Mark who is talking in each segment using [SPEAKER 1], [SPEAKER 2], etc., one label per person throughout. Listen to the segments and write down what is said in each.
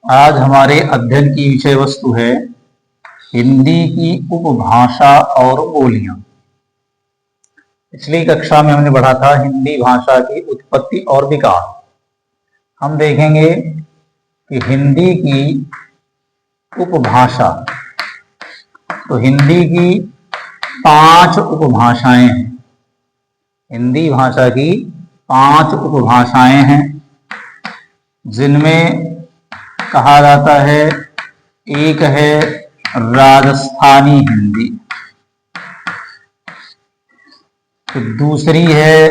[SPEAKER 1] आज हमारे अध्ययन की विषय वस्तु है हिंदी की उपभाषा और बोलियां। पिछली कक्षा में हमने पढ़ा था हिंदी भाषा की उत्पत्ति और विकास। हम देखेंगे कि हिंदी की उपभाषा, तो हिंदी की 5 उपभाषाएं हैं। हिंदी भाषा की 5 उपभाषाएं हैं, जिनमें कहा जाता है, एक है राजस्थानी हिंदी, तो दूसरी है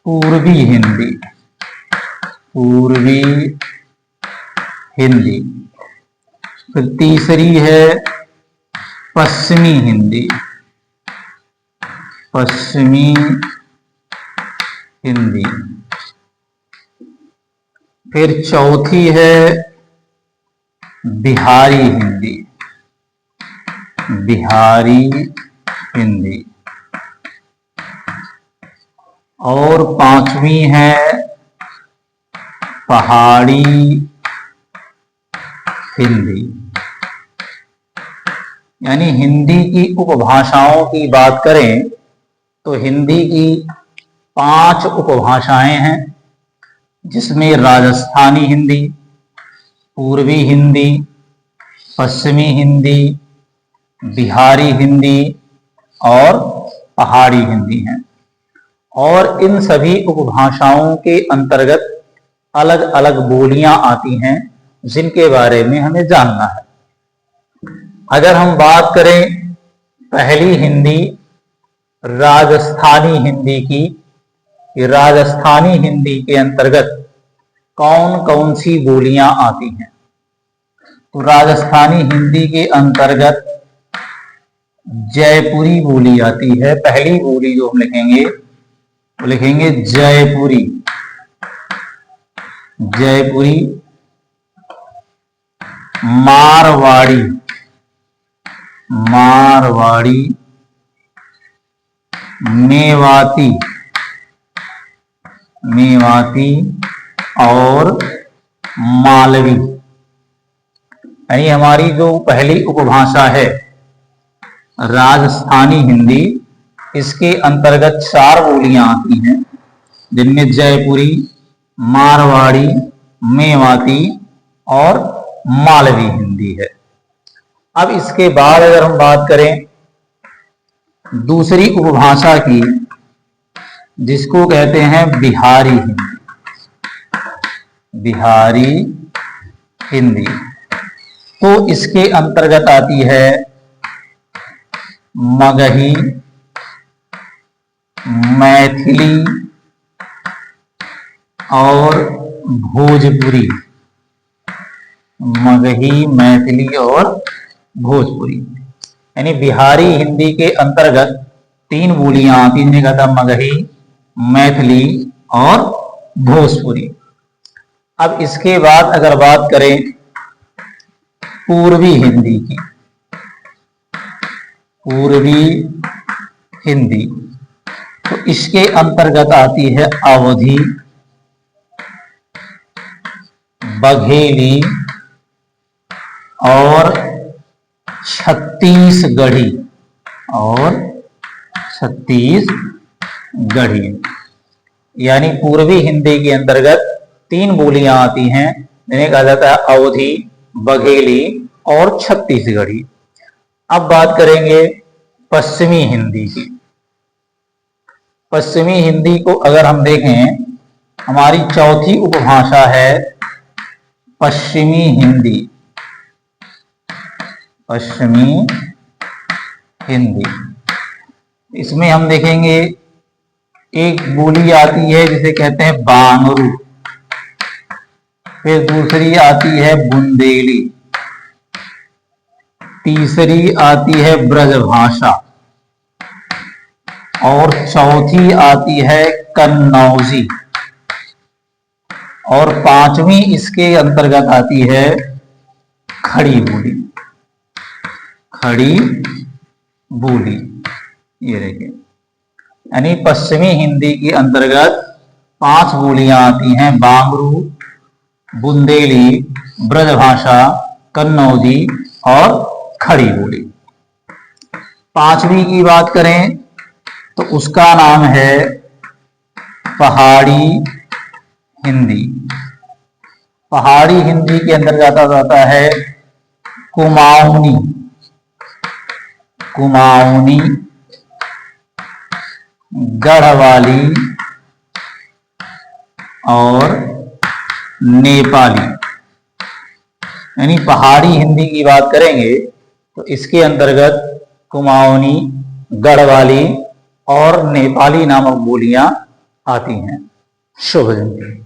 [SPEAKER 1] पूर्वी हिंदी, पूर्वी हिंदी, फिर तीसरी है पश्चिमी हिंदी, पश्चिमी हिंदी, फिर चौथी है बिहारी हिंदी, बिहारी हिंदी, और 5वीं है पहाड़ी हिंदी। यानी हिंदी की उपभाषाओं की बात करें तो हिंदी की 5 उपभाषाएं हैं, जिसमें राजस्थानी हिंदी, पूर्वी हिंदी, पश्चिमी हिंदी, बिहारी हिंदी और पहाड़ी हिंदी हैं। और इन सभी उपभाषाओं के अंतर्गत अलग अलग बोलियां आती हैं, जिनके बारे में हमें जानना है। अगर हम बात करें पहली हिंदी राजस्थानी हिंदी की, राजस्थानी हिंदी के अंतर्गत कौन कौन सी बोलियां आती हैं, तो राजस्थानी हिंदी के अंतर्गत जयपुरी बोली आती है। पहली बोली जो हम लिखेंगे वो लिखेंगे जयपुरी, जयपुरी, मारवाड़ी, मारवाड़ी, मेवाती, मेवाती और मालवी। यानी हमारी जो पहली उपभाषा है राजस्थानी हिंदी, इसके अंतर्गत 4 बोलियां आती हैं, जिनमें जयपुरी, मारवाड़ी, मेवाती और मालवी हिंदी है। अब इसके बाद अगर हम बात करें दूसरी उपभाषा की, जिसको कहते हैं बिहारी हिंदी, बिहारी हिंदी, तो इसके अंतर्गत आती है मगही, मैथिली और भोजपुरी, मगही, मैथिली और भोजपुरी। यानी बिहारी हिंदी के अंतर्गत 3 बोलियां आती हैं, जिन्हें कहता मगही, मैथिली और भोजपुरी। अब इसके बाद अगर बात करें पूर्वी हिंदी की, पूर्वी हिंदी, तो इसके अंतर्गत आती है अवधी, बघेली और छत्तीसगढ़ी, और छत्तीसगढ़ी। यानी पूर्वी हिंदी के अंतर्गत 3 बोलियां आती हैं, जिन्हें कहा जाता है अवधी, बघेली और छत्तीसगढ़ी। अब बात करेंगे पश्चिमी हिंदी की। पश्चिमी हिंदी को अगर हम देखें, हमारी चौथी उपभाषा है पश्चिमी हिंदी, पश्चिमी हिंदी। इसमें हम देखेंगे एक बोली आती है जिसे कहते हैं बांगरू, फिर दूसरी आती है बुंदेली, तीसरी आती है ब्रजभाषा और चौथी आती है कन्नौजी, और 5वीं इसके अंतर्गत आती है खड़ी बोली, खड़ी बोली। ये देखिए, यानी पश्चिमी हिंदी के अंतर्गत 5 बोलियां आती हैं, बांगरू, बुंदेली, ब्रजभाषा, कन्नौजी और खड़ी बोली। पांचवी की बात करें तो उसका नाम है पहाड़ी हिंदी। पहाड़ी हिंदी के अंदर जाता है कुमाऊनी, कुमाऊनी, गढ़वाली और नेपाली। यानी पहाड़ी हिंदी की बात करेंगे तो इसके अंतर्गत कुमाऊनी, गढ़वाली और नेपाली नामक बोलियां आती हैं। शुभ दिन।